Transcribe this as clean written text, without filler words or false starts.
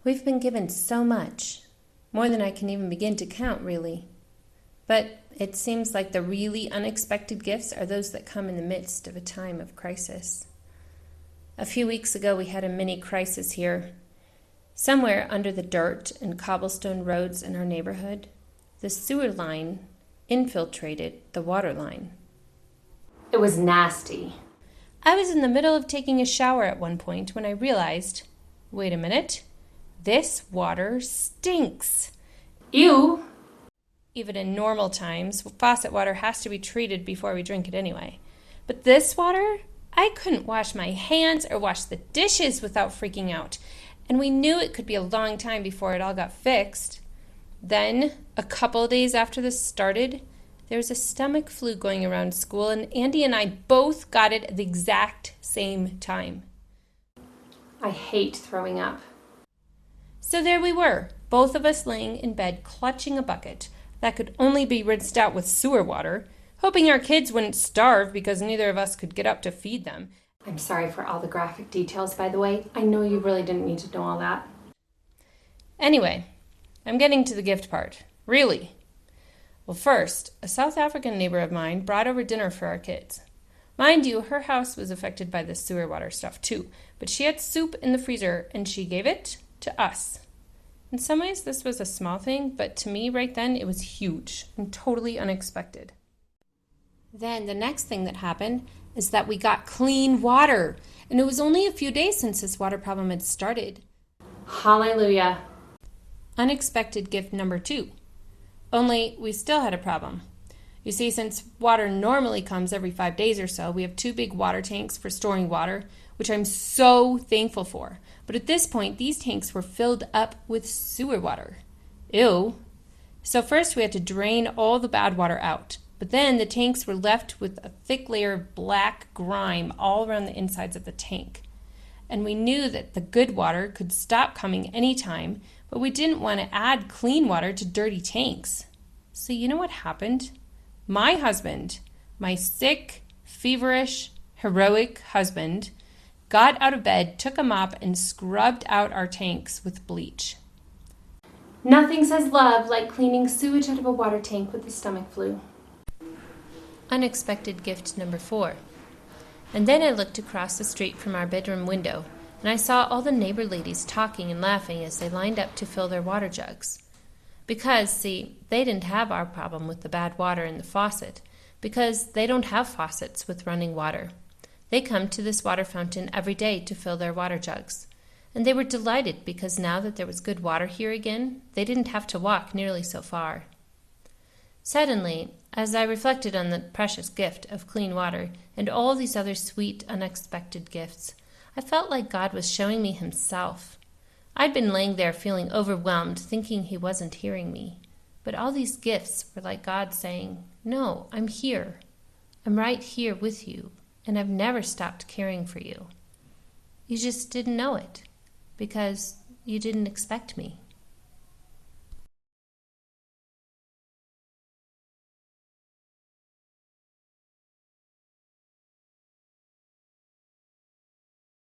We've been given so much, more than I can even begin to count, really. But it seems like the really unexpected gifts are those that come in the midst of a time of crisis. A few weeks ago, we had a mini crisis here. Somewhere under the dirt and cobblestone roads in our neighborhood, the sewer line infiltrated the water line. It was nasty. I was in the middle of taking a shower at one point when I realized, wait a minute, this water stinks. Ew! Even in normal times, faucet water has to be treated before we drink it anyway. But this water, I couldn't wash my hands or wash the dishes without freaking out. And we knew it could be a long time before it all got fixed. Then, a couple of days after this started, there was a stomach flu going around school, and Andy and I both got it at the exact same time. I hate throwing up. So there we were, both of us laying in bed clutching a bucket that could only be rinsed out with sewer water, hoping our kids wouldn't starve because neither of us could get up to feed them. I'm sorry for all the graphic details, by the way. I know you really didn't need to know all that. Anyway, I'm getting to the gift part. Really. Well, first, a South African neighbor of mine brought over dinner for our kids. Mind you, her house was affected by the sewer water stuff too, but she had soup in the freezer and she gave it to us. In some ways, this was a small thing, but to me right then, it was huge and totally unexpected. Then the next thing that happened is that we got clean water, and it was only a few days since this water problem had started. Hallelujah. Unexpected gift number 2. Only we still had a problem. You see, since water normally comes every 5 days or so, we have 2 big water tanks for storing water, which I'm so thankful for. But at this point, these tanks were filled up with sewer water. Ew. So first we had to drain all the bad water out. But then the tanks were left with a thick layer of black grime all around the insides of the tank. And we knew that the good water could stop coming anytime, but we didn't want to add clean water to dirty tanks. So you know what happened? My husband, my sick, feverish, heroic husband, got out of bed, took a mop, and scrubbed out our tanks with bleach. Nothing says love like cleaning sewage out of a water tank with the stomach flu. Unexpected gift number 4. And then I looked across the street from our bedroom window, and I saw all the neighbor ladies talking and laughing as they lined up to fill their water jugs. Because, see, they didn't have our problem with the bad water in the faucet, because they don't have faucets with running water. They come to this water fountain every day to fill their water jugs. And they were delighted because now that there was good water here again, they didn't have to walk nearly so far. Suddenly, as I reflected on the precious gift of clean water and all these other sweet, unexpected gifts, I felt like God was showing me himself. I'd been laying there feeling overwhelmed, thinking he wasn't hearing me. But all these gifts were like God saying, "No, I'm here. I'm right here with you, and I've never stopped caring for you. You just didn't know it, because you didn't expect me."